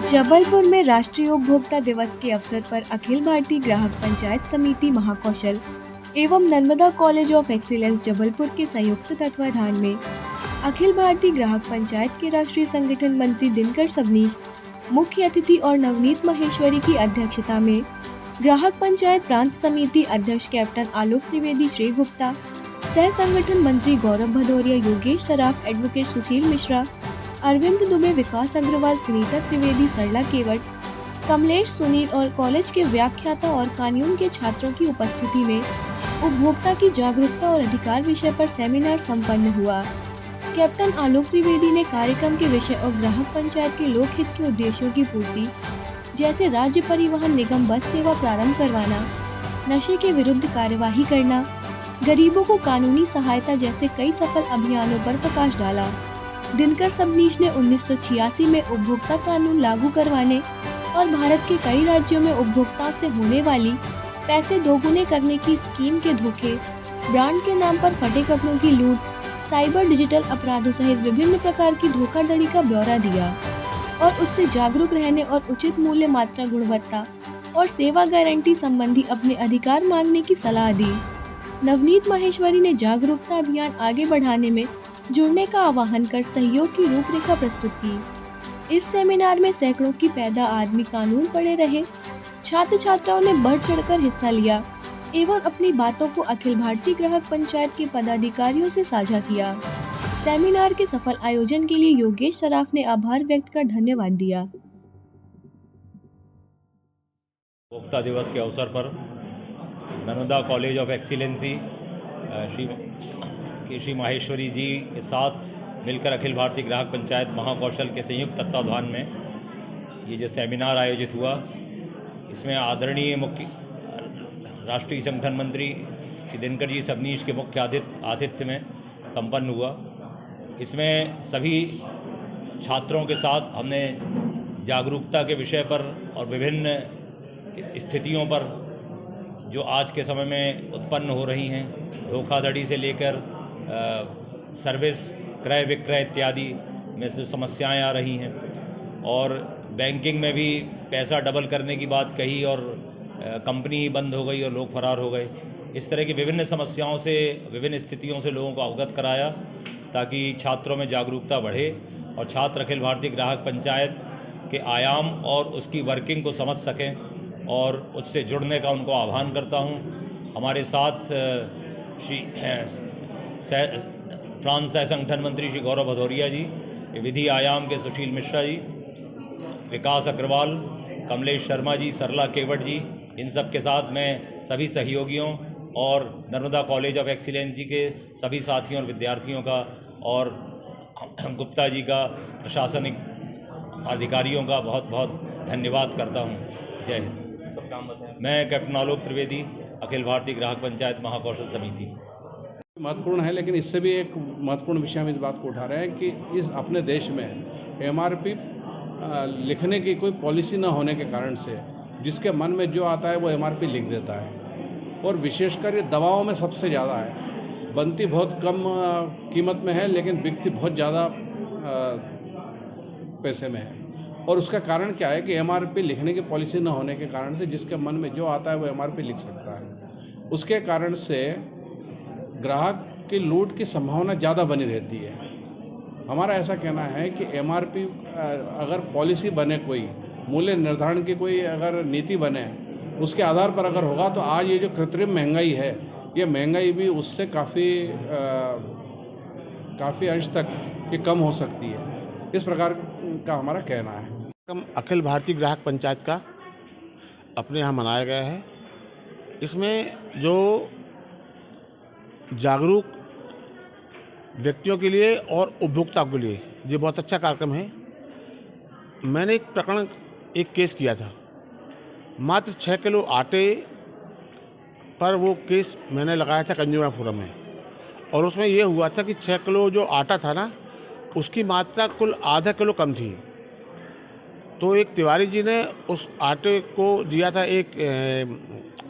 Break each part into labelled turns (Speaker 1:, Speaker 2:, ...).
Speaker 1: जबलपुर में राष्ट्रीय उपभोक्ता दिवस के अवसर पर अखिल भारतीय ग्राहक पंचायत समिति महाकौशल एवं Narmada college of excellence Jabalpur के संयुक्त तत्वाधान में अखिल भारतीय ग्राहक पंचायत के राष्ट्रीय संगठन मंत्री दिनकर सबनीश मुख्य अतिथि और नवनीत माहेश्वरी की अध्यक्षता में ग्राहक पंचायत प्रांत समिति अध्यक्ष कैप्टन आलोक त्रिवेदी श्री गुप्ता, सह संगठन मंत्री गौरव भदौरिया, योगेश सराफ, एडवोकेट सुशील मिश्रा, अरविंद दुबे, विकास अग्रवाल, सुनीता त्रिवेदी, सरला केवट, कमलेश सुनील और कॉलेज के व्याख्याता और कानून के छात्रों की उपस्थिति में उपभोक्ता की जागरूकता और अधिकार विषय पर सेमिनार संपन्न हुआ। कैप्टन आलोक त्रिवेदी ने कार्यक्रम के विषय और ग्राहक पंचायत के लोकहित के उद्देश्यों की पूर्ति जैसे राज्य परिवहन निगम बस सेवा प्रारंभ करवाना, नशे के विरुद्ध कार्यवाही करना, गरीबों को कानूनी सहायता जैसे कई सफल अभियानों पर प्रकाश डाला। दिनकर सबनीश ने 1986 में उपभोक्ता कानून लागू करवाने और भारत के कई राज्यों में उपभोक्ताओं से होने वाली पैसे दोगुने करने की स्कीम के धोखे, ब्रांड के नाम पर फटे कपड़ों की लूट, साइबर डिजिटल अपराधों सहित विभिन्न प्रकार की धोखाधड़ी का ब्यौरा दिया और उससे जागरूक रहने और उचित मूल्य, मात्रा, गुणवत्ता और सेवा गारंटी संबंधी अपने अधिकार मांगने की सलाह दी। नवनीत माहेश्वरी ने जागरूकता अभियान आगे बढ़ाने में जुड़ने का आह्वान कर सहयोग की रूपरेखा प्रस्तुत की। इस सेमिनार में सैकड़ों की पैदा आदमी कानून पढ़े रहे, छात्र छात्राओं ने बढ़ चढ़कर हिस्सा लिया एवं अपनी बातों को अखिल भारतीय ग्राहक पंचायत के पदाधिकारियों से साझा किया। सेमिनार के सफल आयोजन के लिए योगेश सराफ ने आभार व्यक्त कर धन्यवाद दिया।
Speaker 2: उपभोक्ता दिवस के अवसर पर Narmada college of excellency Shri Maheshwari ji के साथ मिलकर अखिल भारतीय ग्राहक पंचायत महाकौशल के संयुक्त तत्वाधान में ये जो सेमिनार आयोजित हुआ, इसमें आदरणीय मुख्य राष्ट्रीय संगठन मंत्री श्री दिनकर जी सबनीश के मुख्य आतिथ्य में संपन्न हुआ। इसमें सभी छात्रों के साथ हमने जागरूकता के विषय पर और विभिन्न स्थितियों पर जो आज के समय में उत्पन्न हो रही हैं, धोखाधड़ी से लेकर सर्विस क्रय विक्रय इत्यादि में से समस्याएं आ रही हैं और बैंकिंग में भी पैसा डबल करने की बात कही और कंपनी बंद हो गई और लोग फरार हो गए। इस तरह की विभिन्न समस्याओं से, विभिन्न स्थितियों से लोगों को अवगत कराया ताकि छात्रों में जागरूकता बढ़े और छात्र अखिल भारतीय ग्राहक पंचायत के आयाम और उसकी वर्किंग को समझ सकें और उससे जुड़ने का उनको आह्वान करता हूं। हमारे साथ श्री फ्रांस सह संगठन मंत्री श्री गौरव भदौरिया जी, विधि आयाम के सुशील मिश्रा जी, विकास अग्रवाल, कमलेश शर्मा जी, सरला केवट जी, इन सब के साथ मैं सभी सहयोगियों और नर्मदा कॉलेज ऑफ एक्सीलेंस जी के सभी साथियों और विद्यार्थियों का और गुप्ता जी का, प्रशासनिक अधिकारियों का बहुत बहुत धन्यवाद करता हूं। जय हिंद। मैं कैप्टन आलोक त्रिवेदी, अखिल भारतीय ग्राहक पंचायत महाकौशल समिति।
Speaker 3: महत्वपूर्ण है, लेकिन इससे भी एक महत्वपूर्ण विषय हम इस बात को उठा रहे हैं कि इस अपने देश में एमआरपी लिखने की कोई पॉलिसी न होने के कारण से जिसके मन में जो आता है वो एमआरपी लिख देता है और विशेषकर ये दवाओं में सबसे ज़्यादा है। बनती बहुत कम कीमत में है लेकिन बिकती बहुत ज़्यादा पैसे में है। और उसका कारण क्या है कि एमआरपी लिखने की पॉलिसी न होने के कारण से जिसके मन में जो आता है वो एमआरपी लिख सकता है। उसके कारण से ग्राहक की लूट की संभावना ज़्यादा बनी रहती है। हमारा ऐसा कहना है कि एमआरपी अगर पॉलिसी बने, कोई मूल्य निर्धारण की कोई अगर नीति बने, उसके आधार पर अगर होगा तो आज ये जो कृत्रिम महंगाई है, ये महंगाई भी उससे काफ़ी अंश तक ये कम हो सकती है। इस प्रकार का हमारा कहना है।
Speaker 4: अखिल भारतीय ग्राहक पंचायत का अपने यहाँ मनाया गया है। इसमें जो जागरूक व्यक्तियों के लिए और उपभोक्ताओं के लिए ये बहुत अच्छा कार्यक्रम है। मैंने एक केस किया था, मात्र 6 किलो आटे पर वो केस मैंने लगाया था कंज्यूमर फोरम में और उसमें ये हुआ था कि 6 किलो जो आटा था ना, उसकी मात्रा कुल आधा किलो कम थी। तो एक तिवारी जी ने उस आटे को दिया था एक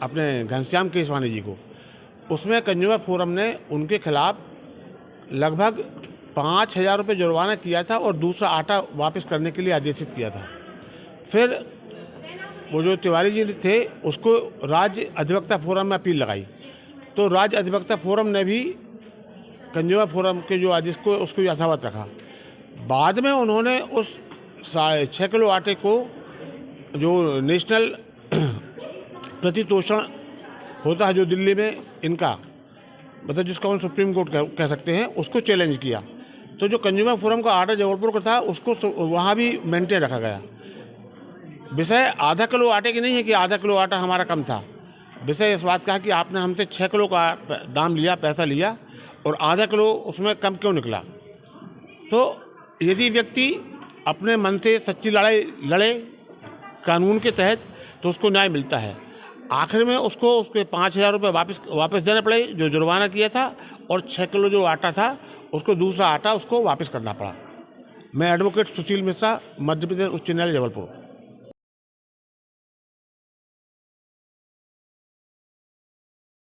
Speaker 4: अपने घनश्याम केसवानी जी को। उसमें कंज्यूमर फोरम ने उनके खिलाफ लगभग 5,000 रुपये जुर्माना किया था और दूसरा आटा वापस करने के लिए आदेशित किया था। फिर वो जो तिवारी जी थे उसको राज्य अधिवक्ता फोरम में अपील लगाई, तो राज्य अधिवक्ता फोरम ने भी कंज्यूमर फोरम के जो आदेश को उसको यथावत रखा। बाद में उन्होंने उस 6.5 किलो आटे को जो नेशनल प्रतितोषण होता है जो दिल्ली में इनका मतलब जिसको हम सुप्रीम कोर्ट कह सकते हैं, उसको चैलेंज किया। तो जो कंज्यूमर फोरम का आटा जबलपुर का था उसको वहाँ भी मेंटेन रखा गया। विषय आधा किलो आटे की नहीं है कि आधा किलो आटा हमारा कम था। विषय इस बात का है कि आपने हमसे 6 किलो का दाम लिया, पैसा लिया, और आधा किलो उसमें कम क्यों निकला। तो यदि व्यक्ति अपने मन से सच्ची लड़ाई लड़े कानून के तहत तो उसको न्याय मिलता है। आखिर में उसको उसके 5,000 रुपये वापस देने पड़े जो जुर्माना किया था, और 6 किलो जो आटा था उसको दूसरा आटा उसको वापस करना पड़ा। मैं एडवोकेट सुशील मिश्रा, मध्य प्रदेश उच्च न्यायालय जबलपुर।